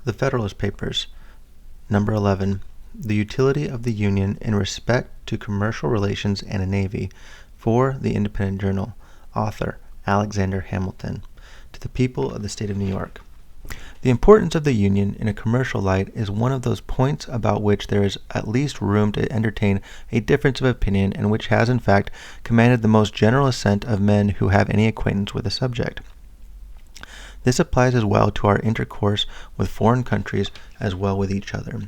The Federalist Papers, number 11, The Utility of the Union in Respect to Commercial Relations and a Navy, for the Independent Journal, author Alexander Hamilton. To the people of the state of New York. The importance of the Union in a commercial light is one of those points about which there is at least room to entertain a difference of opinion, and which has in fact commanded the most general assent of men who have any acquaintance with the subject. This applies as well to our intercourse with foreign countries as well with each other.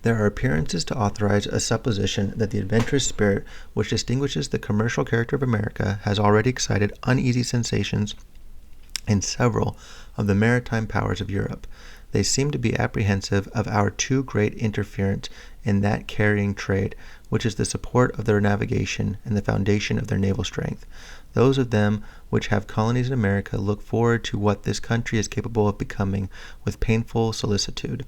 There are appearances to authorize a supposition that the adventurous spirit which distinguishes the commercial character of America has already excited uneasy sensations in several of the maritime powers of Europe. They seem to be apprehensive of our too great interference in that carrying trade, which is the support of their navigation and the foundation of their naval strength. Those of them which have colonies in America look forward to what this country is capable of becoming with painful solicitude.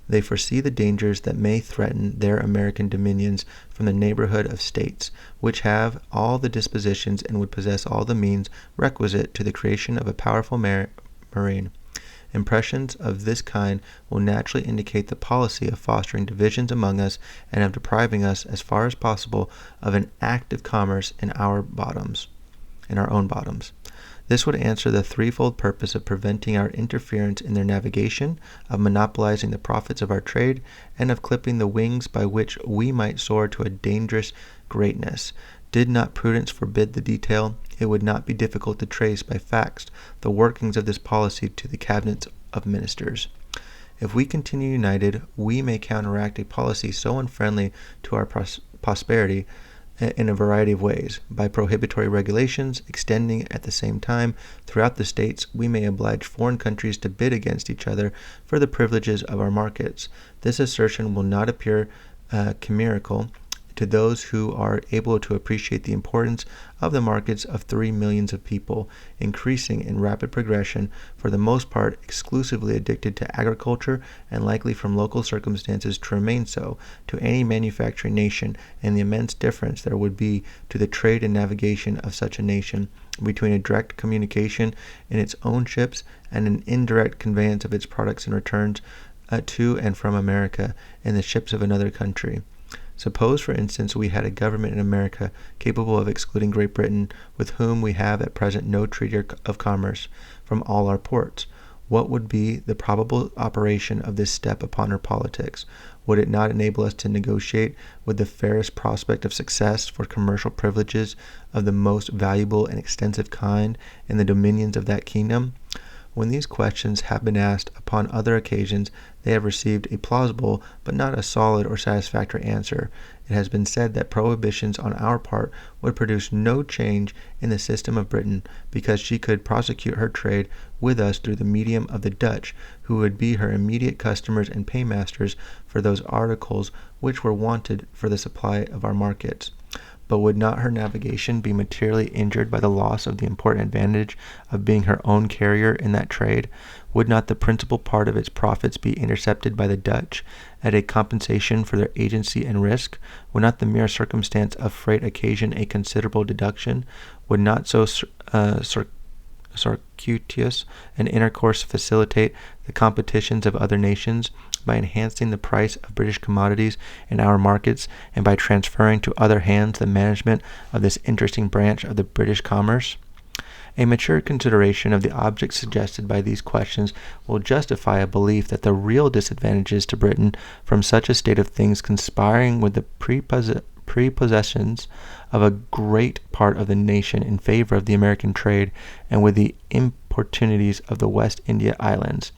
They foresee the dangers that may threaten their American dominions from the neighborhood of states, which have all the dispositions and would possess all the means requisite to the creation of a powerful marine. Impressions of this kind will naturally indicate the policy of fostering divisions among us and of depriving us, as far as possible, of an active commerce in our own bottoms. This would answer the threefold purpose of preventing our interference in their navigation, of monopolizing the profits of our trade, and of clipping the wings by which we might soar to a dangerous greatness. Did not prudence forbid the detail, it would not be difficult to trace by facts the workings of this policy to the cabinets of ministers. If we continue united, we may counteract a policy so unfriendly to our prosperity in a variety of ways. By prohibitory regulations, extending at the same time throughout the states, we may oblige foreign countries to bid against each other for the privileges of our markets. This assertion will not appear chimerical to those who are able to appreciate the importance of the markets of 3 millions of people, increasing in rapid progression, for the most part exclusively addicted to agriculture, and likely from local circumstances to remain so, to any manufacturing nation, and the immense difference there would be to the trade and navigation of such a nation between a direct communication in its own ships and an indirect conveyance of its products and returns to and from America in the ships of another country. Suppose, for instance, we had a government in America capable of excluding Great Britain, with whom we have at present no treaty of commerce, from all our ports. What would be the probable operation of this step upon her politics? Would it not enable us to negotiate with the fairest prospect of success for commercial privileges of the most valuable and extensive kind in the dominions of that kingdom? When these questions have been asked upon other occasions, they have received a plausible but not a solid or satisfactory answer. It has been said that prohibitions on our part would produce no change in the system of Britain, because she could prosecute her trade with us through the medium of the Dutch, who would be her immediate customers and paymasters for those articles which were wanted for the supply of our markets. But would not her navigation be materially injured by the loss of the important advantage of being her own carrier in that trade? Would not the principal part of its profits be intercepted by the Dutch at a compensation for their agency and risk? Would not the mere circumstance of freight occasion a considerable deduction? Would not so circuitous an intercourse facilitate the competitions of other nations, by enhancing the price of British commodities in our markets, and by transferring to other hands the management of this interesting branch of the British commerce? A mature consideration of the objects suggested by these questions will justify a belief that the real disadvantages to Britain from such a state of things, conspiring with the prepossessions of a great part of the nation in favor of the American trade, and with the importunities of the West India Islands,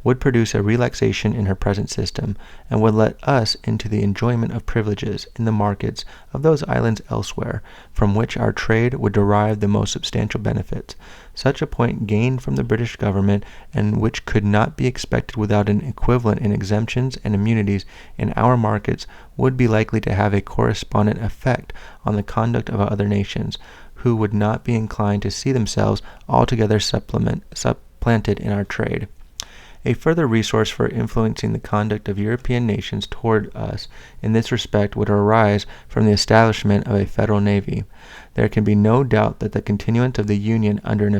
would produce a relaxation in her present system, and would let us into the enjoyment of privileges in the markets of those islands elsewhere, from which our trade would derive the most substantial benefits. Such a point gained from the British government, and which could not be expected without an equivalent in exemptions and immunities in our markets, would be likely to have a correspondent effect on the conduct of other nations, who would not be inclined to see themselves altogether supplanted in our trade. A further resource for influencing the conduct of European nations toward us in this respect would arise from the establishment of a federal navy. There can be no doubt that the continuance of the Union under an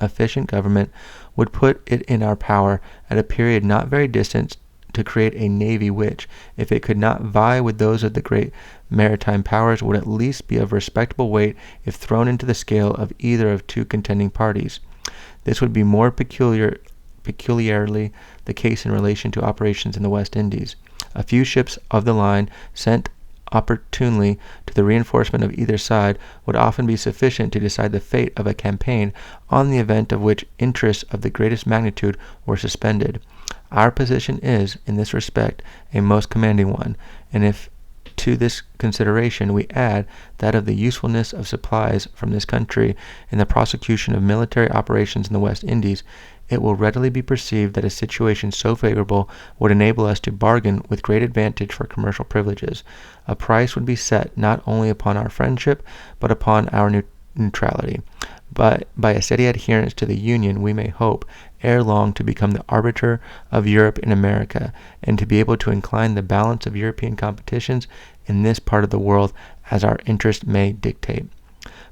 efficient government would put it in our power at a period not very distant to create a navy which, if it could not vie with those of the great maritime powers, would at least be of respectable weight if thrown into the scale of either of two contending parties. This would be more peculiarly the case in relation to operations in the West Indies. A few ships of the line sent opportunely to the reinforcement of either side would often be sufficient to decide the fate of a campaign, on the event of which interests of the greatest magnitude were suspended. Our position is, in this respect, a most commanding one, and if to this consideration we add that of the usefulness of supplies from this country in the prosecution of military operations in the West Indies, it will readily be perceived that a situation so favorable would enable us to bargain with great advantage for commercial privileges. A price would be set not only upon our friendship, but upon our neutrality. But by a steady adherence to the Union, we may hope ere long to become the arbiter of Europe in America, and to be able to incline the balance of European competitions in this part of the world as our interest may dictate.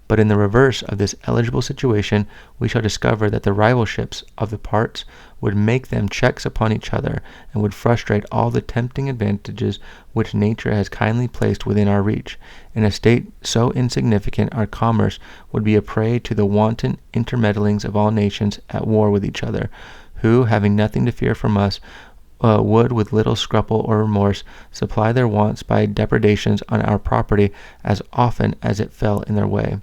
But in the reverse of this eligible situation, we shall discover that the rivalships of the parts would make them checks upon each other, and would frustrate all the tempting advantages which nature has kindly placed within our reach. In a state so insignificant, our commerce would be a prey to the wanton intermeddlings of all nations at war with each other, who, having nothing to fear from us, would, with little scruple or remorse, supply their wants by depredations on our property as often as it fell in their way.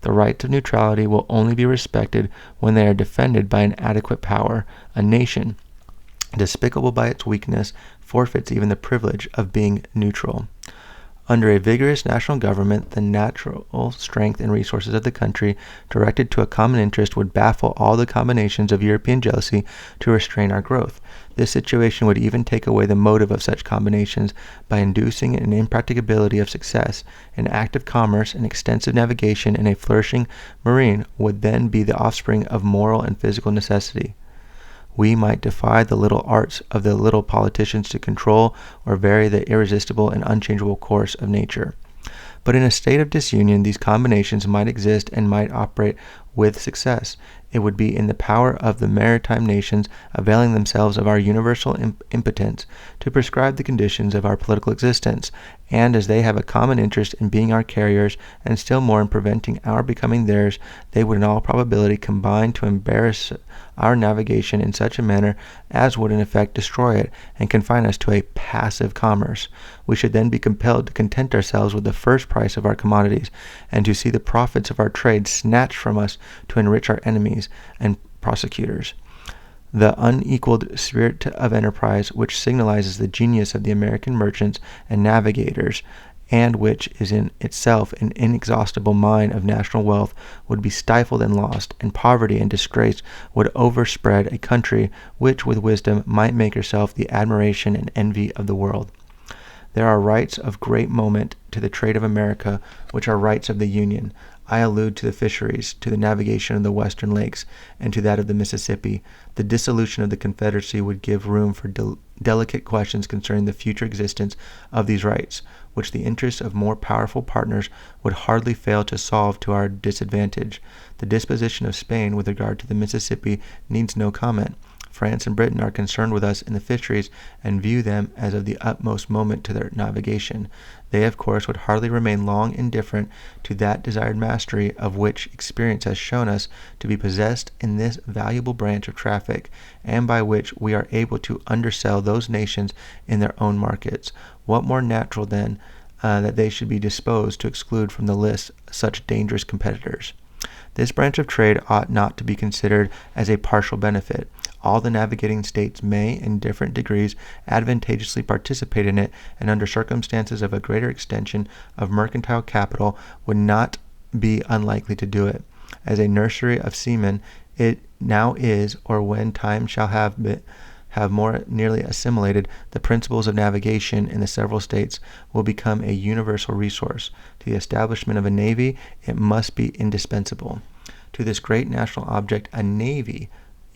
The rights of neutrality will only be respected when they are defended by an adequate power. A nation, despicable by its weakness, forfeits even the privilege of being neutral. Under a vigorous national government, the natural strength and resources of the country, directed to a common interest, would baffle all the combinations of European jealousy to restrain our growth. This situation would even take away the motive of such combinations by inducing an impracticability of success. An active commerce, an extensive navigation, and a flourishing marine would then be the offspring of moral and physical necessity. We might defy the little arts of the little politicians to control or vary the irresistible and unchangeable course of nature. But in a state of disunion, these combinations might exist and might operate with success. It would be in the power of the maritime nations, availing themselves of our universal impotence, to prescribe the conditions of our political existence, and as they have a common interest in being our carriers, and still more in preventing our becoming theirs, they would in all probability combine to embarrass our navigation in such a manner as would in effect destroy it, and confine us to a passive commerce. We should then be compelled to content ourselves with the first price of our commodities, and to see the profits of our trade snatched from us to enrich our enemies and prosecutors. The unequaled spirit of enterprise which signalizes the genius of the American merchants and navigators, and which is in itself an inexhaustible mine of national wealth, would be stifled and lost, and poverty and disgrace would overspread a country which with wisdom might make herself the admiration and envy of the world. There are rights of great moment to the trade of America, which are rights of the Union. I allude to the fisheries, to the navigation of the western lakes, and to that of the Mississippi. The dissolution of the Confederacy would give room for delicate questions concerning the future existence of these rights, which the interests of more powerful partners would hardly fail to solve to our disadvantage. The disposition of Spain with regard to the Mississippi needs no comment. France and Britain are concerned with us in the fisheries, and view them as of the utmost moment to their navigation. They, of course, would hardly remain long indifferent to that desired mastery of which experience has shown us to be possessed in this valuable branch of traffic, and by which we are able to undersell those nations in their own markets. What more natural, then, that they should be disposed to exclude from the list such dangerous competitors? This branch of trade ought not to be considered as a partial benefit. All the navigating states may, in different degrees, advantageously participate in it, and under circumstances of a greater extension of mercantile capital would not be unlikely to do it. As a nursery of seamen it now is, or when time shall have more nearly assimilated the principles of navigation in the several states, will become a universal resource. To the establishment of a navy it must be indispensable. To this great national object, a navy,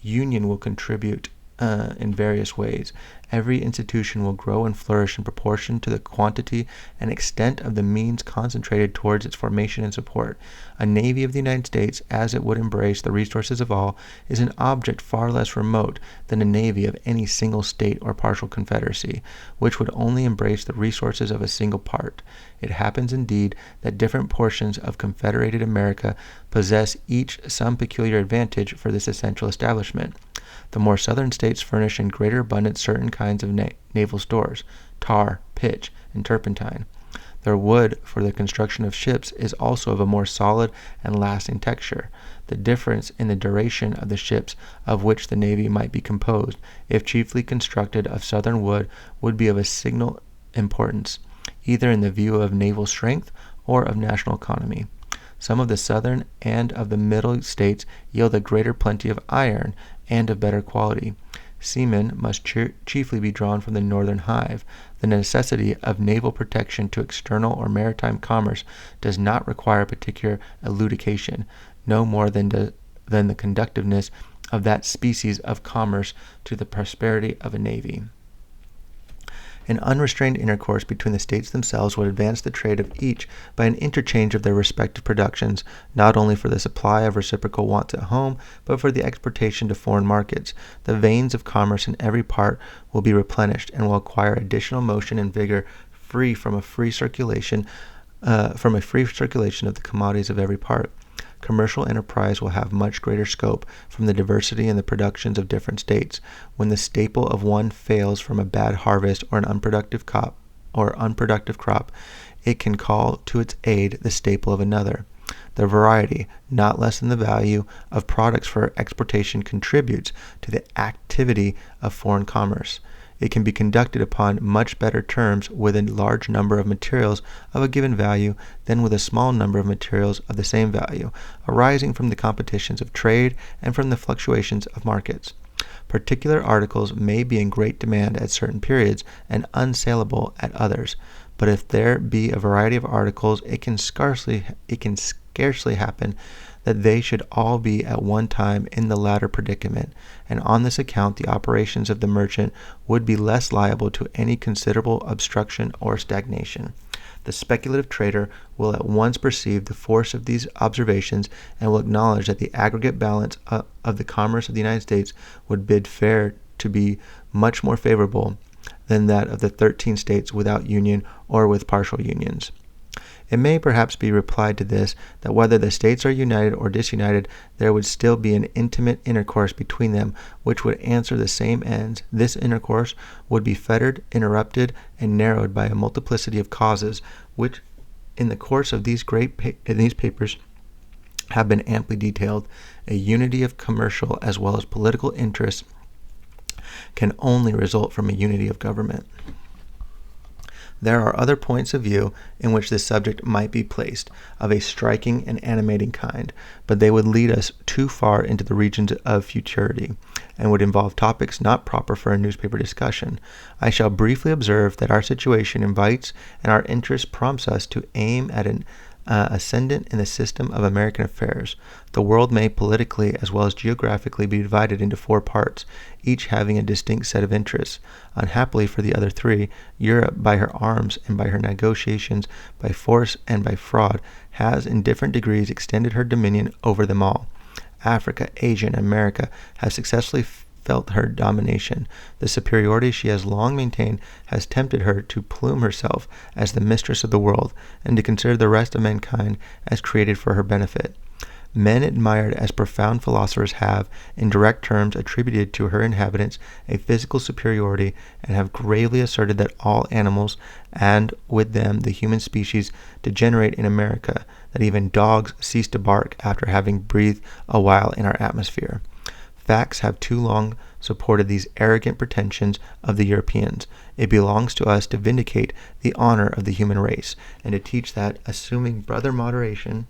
union will contribute in various ways. Every institution will grow and flourish in proportion to the quantity and extent of the means concentrated towards its formation and support. A navy of the United States, as it would embrace the resources of all, is an object far less remote than a navy of any single state or partial confederacy, which would only embrace the resources of a single part. It happens indeed that different portions of confederated America possess each some peculiar advantage for this essential establishment. The more southern states furnish in greater abundance certain kinds of naval stores, tar, pitch, and turpentine. Their wood for the construction of ships is also of a more solid and lasting texture. The difference in the duration of the ships of which the navy might be composed, if chiefly constructed of southern wood, would be of a signal importance, either in the view of naval strength or of national economy. Some of the southern and of the middle states yield a greater plenty of iron and of better quality. Seamen must chiefly be drawn from the northern hive. The necessity of naval protection to external or maritime commerce does not require particular elucidation, no more than the conductiveness of that species of commerce to the prosperity of a navy. An unrestrained intercourse between the states themselves would advance the trade of each by an interchange of their respective productions, not only for the supply of reciprocal wants at home, but for the exportation to foreign markets. The veins of commerce in every part will be replenished and will acquire additional motion and vigor free from a free circulation of the commodities of every part. Commercial enterprise will have much greater scope from the diversity in the productions of different states. When the staple of one fails from a bad harvest or an unproductive crop, it can call to its aid the staple of another. The variety, not less than the value, of products for exportation contributes to the activity of foreign commerce. It can be conducted upon much better terms with a large number of materials of a given value than with a small number of materials of the same value, arising from the competitions of trade and from the fluctuations of markets. Particular articles may be in great demand at certain periods and unsaleable at others, but if there be a variety of articles, it can scarcely happen that they should all be at one time in the latter predicament, and on this account the operations of the merchant would be less liable to any considerable obstruction or stagnation. The speculative trader will at once perceive the force of these observations and will acknowledge that the aggregate balance of the commerce of the United States would bid fair to be much more favorable than that of the 13 states without union or with partial unions. It may perhaps be replied to this, that whether the states are united or disunited, there would still be an intimate intercourse between them which would answer the same ends. This intercourse would be fettered, interrupted, and narrowed by a multiplicity of causes, which in the course of these papers have been amply detailed. A unity of commercial as well as political interests can only result from a unity of government. There are other points of view in which this subject might be placed, of a striking and animating kind, but they would lead us too far into the regions of futurity, and would involve topics not proper for a newspaper discussion. I shall briefly observe that our situation invites and our interest prompts us to aim at an ascendant in the system of American affairs. The world may politically as well as geographically be divided into 4 parts, each having a distinct set of interests. Unhappily for the other 3, Europe, by her arms and by her negotiations, by force and by fraud, has in different degrees extended her dominion over them all. Africa, Asia, and America have successfully felt her domination. The superiority she has long maintained has tempted her to plume herself as the mistress of the world, and to consider the rest of mankind as created for her benefit. Men admired as profound philosophers have, in direct terms, attributed to her inhabitants a physical superiority, and have gravely asserted that all animals, and with them the human species, degenerate in America, that even dogs cease to bark after having breathed a while in our atmosphere. Facts have too long supported these arrogant pretensions of the Europeans. It belongs to us to vindicate the honor of the human race, and to teach that, assuming brother moderation,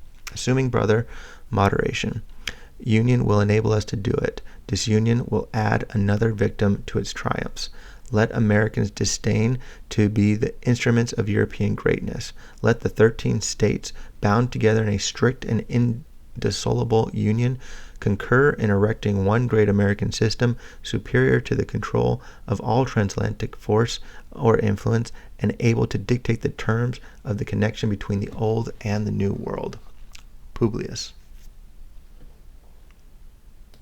union will enable us to do it. Disunion will add another victim to its triumphs. Let Americans disdain to be the instruments of European greatness. Let the 13 states, bound together in a strict and indissoluble union, concur in erecting one great American system superior to the control of all transatlantic force or influence, and able to dictate the terms of the connection between the old and the new world. Publius.